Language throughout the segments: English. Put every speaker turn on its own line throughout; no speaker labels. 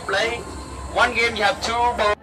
play. One game you have two balls.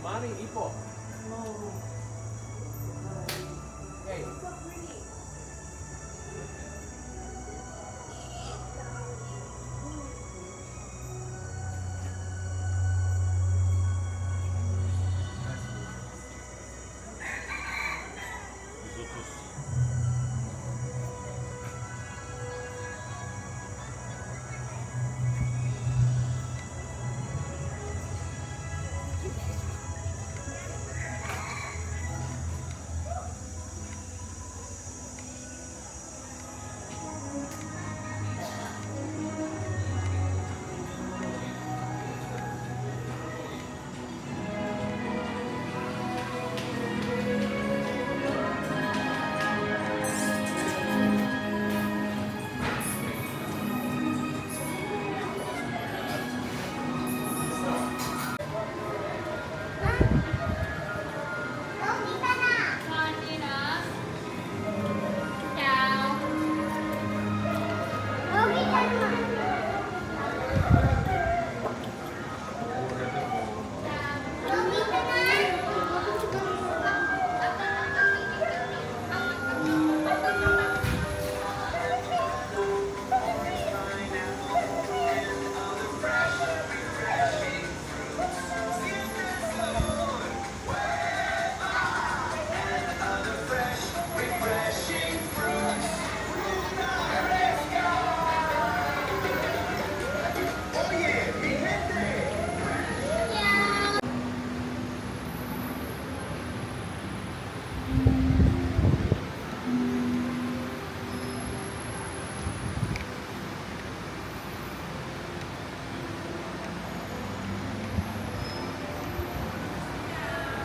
Mommy, ipo. Hey.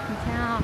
Chào.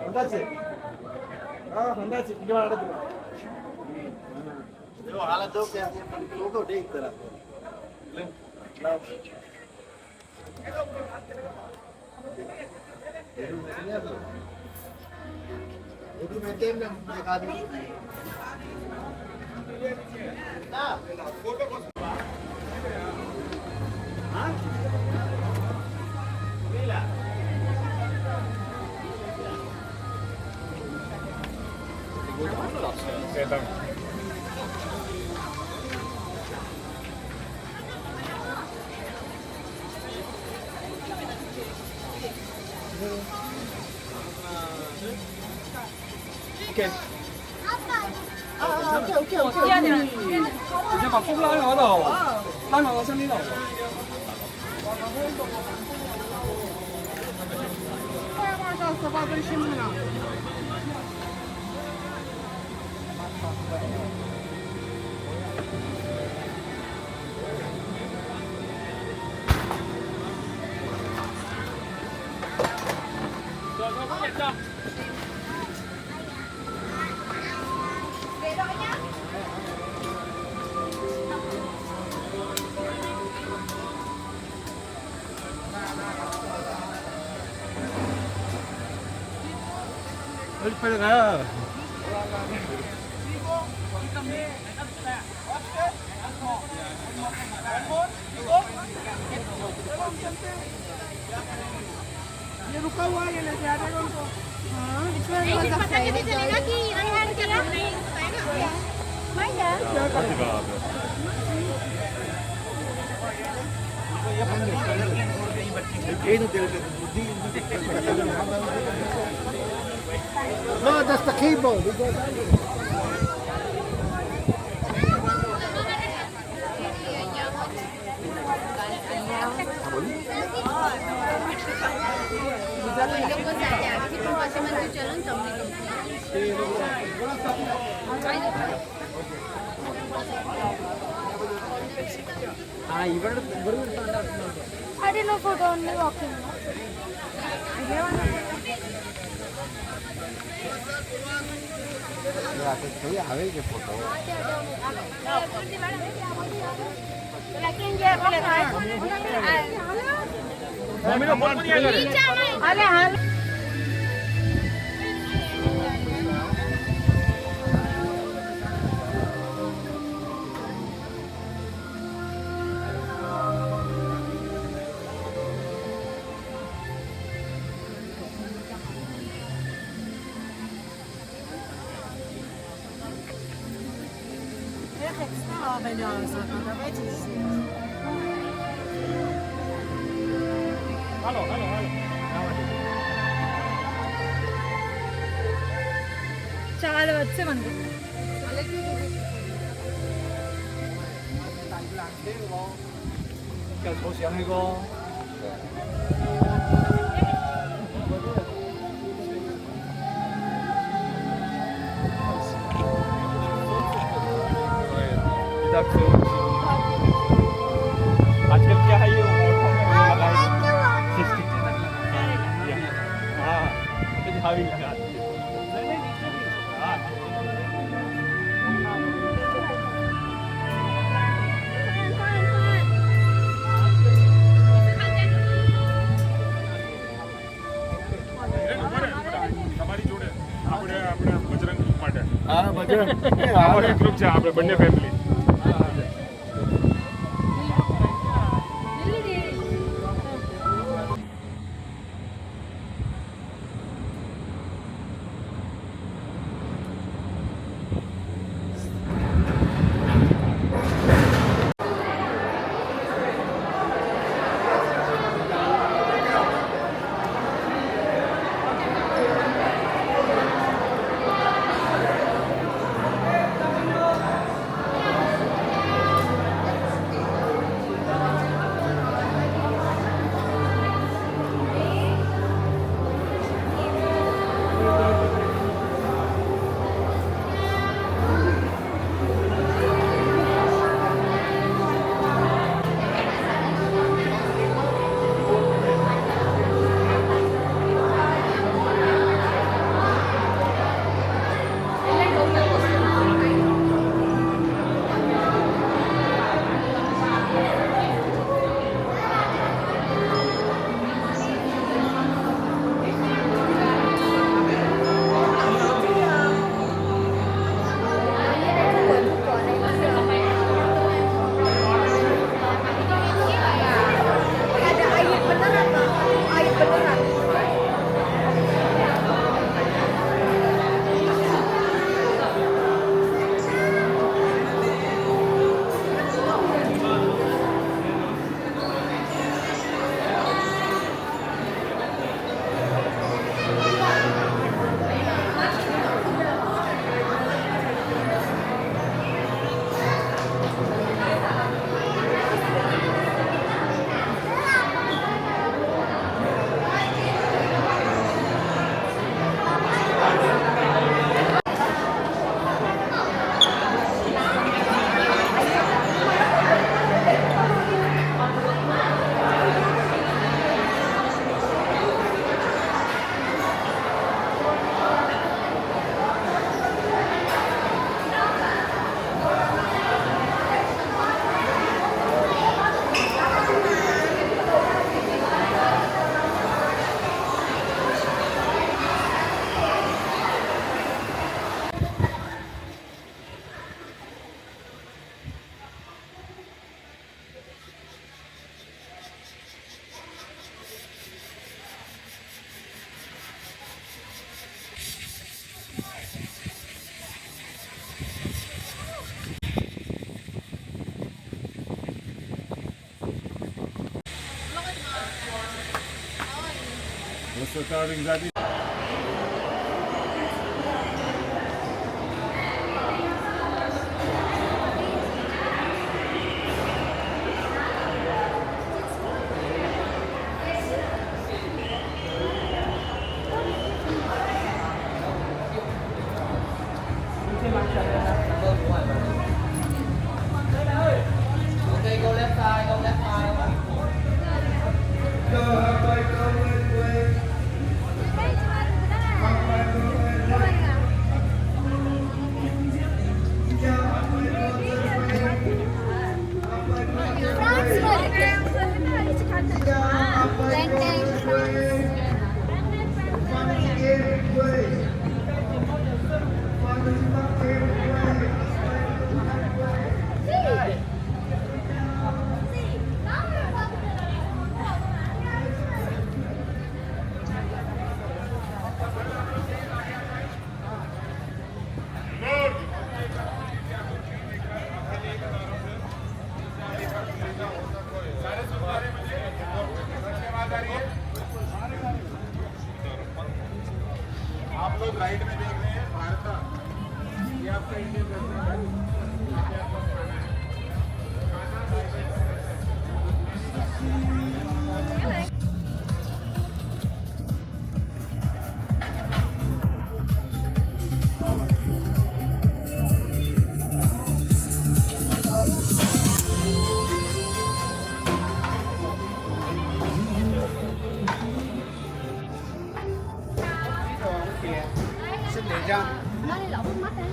வந்தாச்சு வந்தாச்சு இங்கே நடக்குது ஆளை தூக்க டேக் தர मैं टेम में दिखा दूं ना फोटो को हां नीला 대단 오케이.
오케이.
이제 막 뽑으려고 하다. 하나 더 생긴다. 빨리 가. ये रुका हुआ है, ये लेके आ जाएगा उनको। हाँ, इसमें पता चलेगा कि इधर है क्या? नहीं, बताएगा।
No, that's the cable. We go
I didn't know photo only walking. अरे हाल చాలా వచ్చే మనకి
आजकल क्या है ये हावी
તમારી જોડે આપણે બજરંગ ગ્રુપ માટે
Ah, Bajrang.
અમારો એક ગ્રુપ છે આપણે બંને ફેમિલી स्वतः जाती आप लोग राइट में देख रहे हैं भारत ये आपका Indian restaurant
Xin để cho.
Nó đi lộn mất đấy.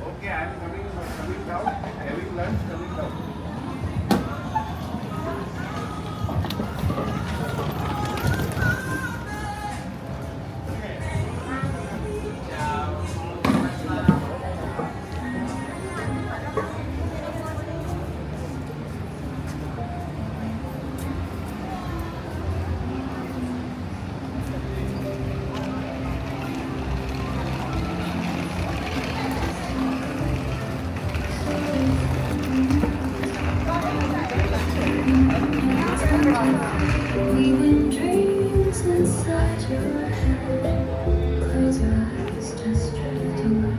Okay, I'm coming down. Having lunch, coming down.
Leaving dreams inside your head. Close your eyes, just drift away.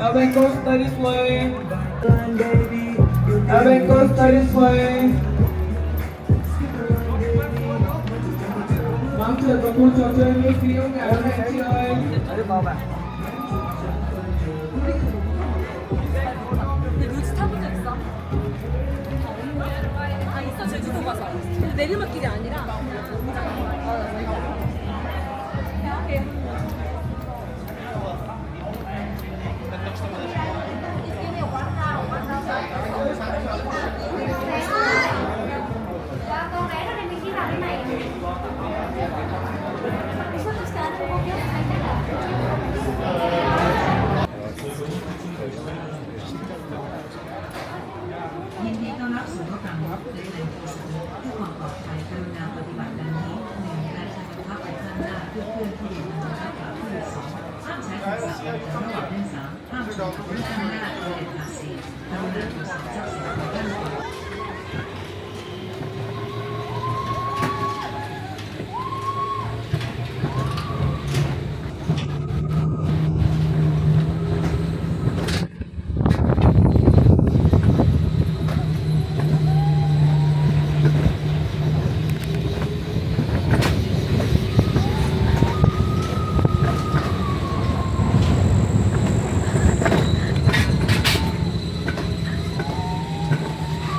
Alvin Costa this way. Alvin Costa this way. Mong chờ có một trò chơi miễn phí không cả các chị ơi.
루지 타본 적 있어? 아 있어 제주도 가서. 근데 내리막길이 아니라.
ยินดีต้อนรับสู่รถรางวัลในแหล่งโฆษณาเพื่อความปลอดภัยกรุณาปฏิบัติดังนี้หนึ่งการใช้กระทะไปข้างหน้าเพื่อเคลื่อนที่นะครับผู้สองห้ามใช้โทรศัพท์มือถือระหว่างเล่นสามห้ามชนกับรถข้างหน้าโดยเด็ดขาดสี่กรุณาตรวจสอบทรัพย์สินของท่านก่อน
Hãy subscribe cho kênh Ghiền Mì Gõ để không bỏ lỡ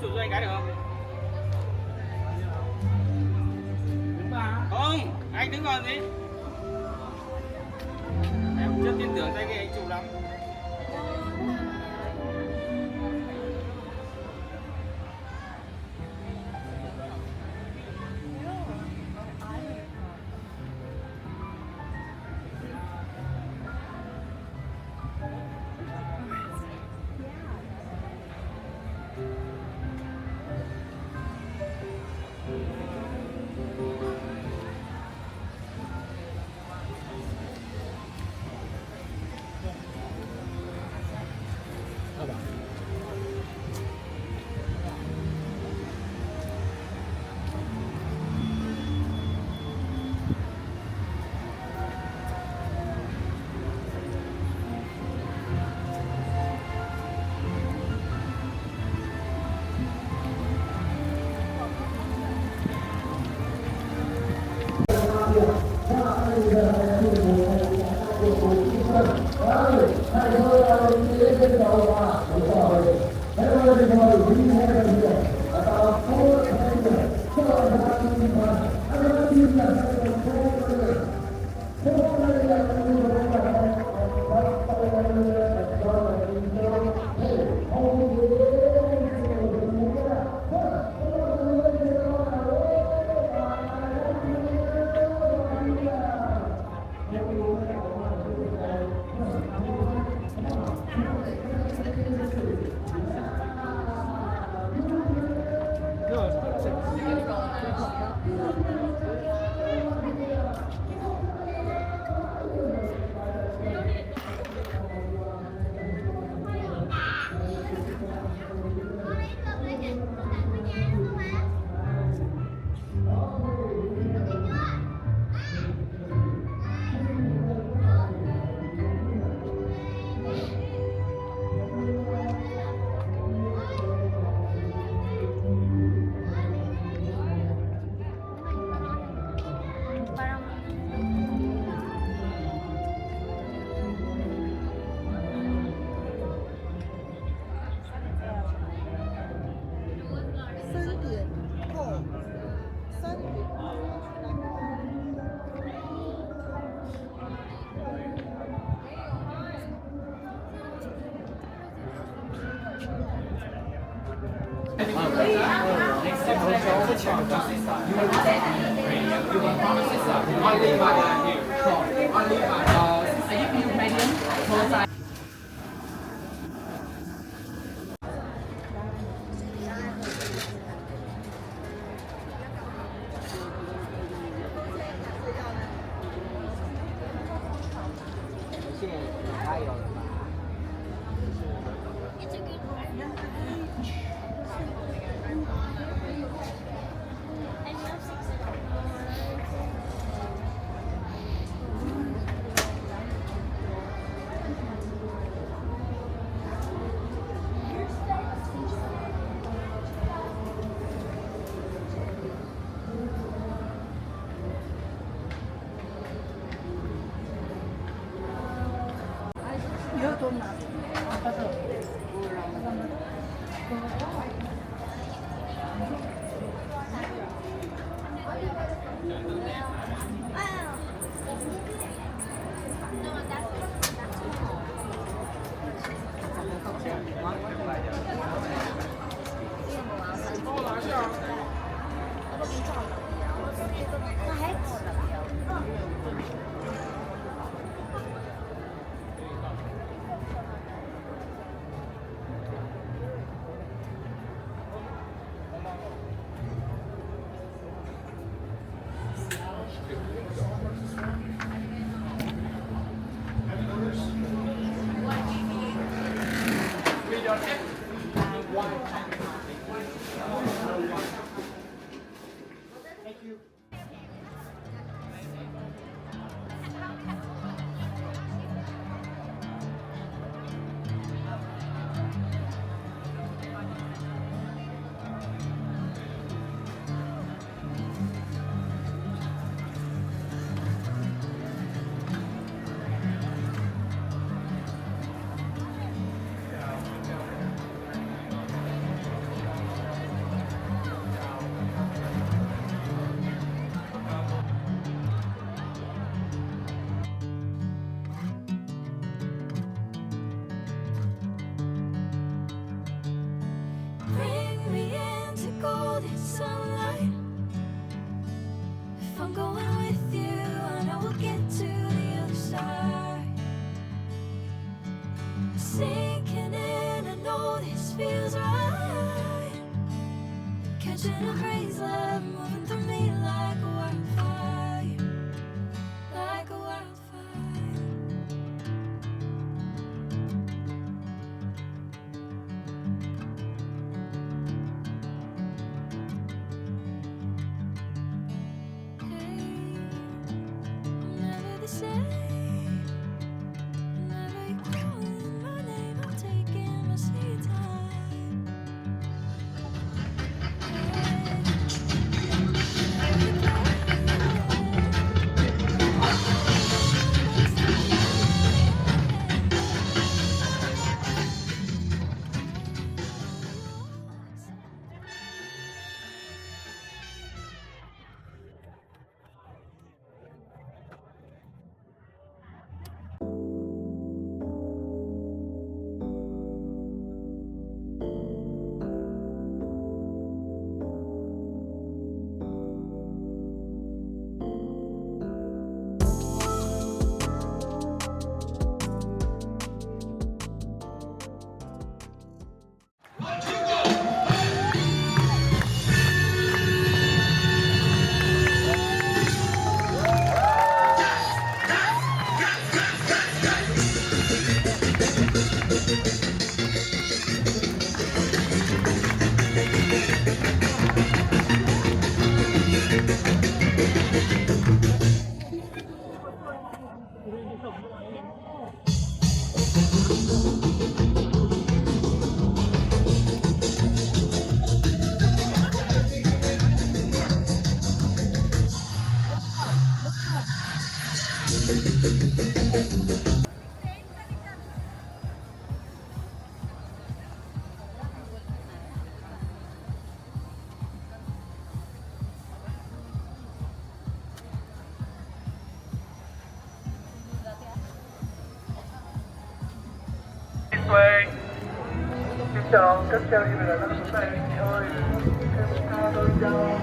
chủ cho anh cái được không? Không, anh đứng còn gì? Em chưa tin tưởng tay cái anh chủ lắm.
golden sunlight. If I'm going with you, I know we'll get to the other side. Sinking in, I know this feels right. Catching a breeze, love moving through me like a wildfire, like a wildfire. Never the same. Whenever you're calling my name, I'm taking my sweet time.
Xin chào các chào như là năm nay ơi, em ca đôi dao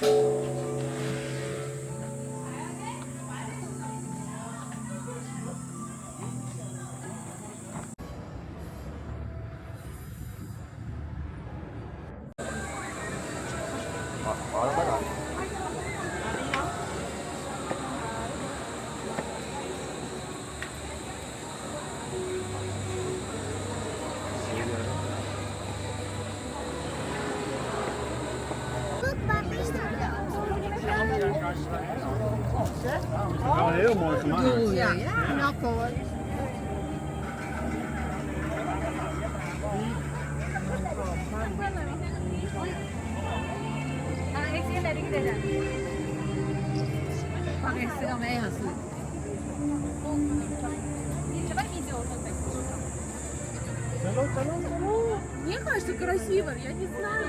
Thank
Wel heel mooi gemaakt.
Ja, knap hoor. Bak ekstra med hazır.
Мне кажется, красиво. Я не знаю.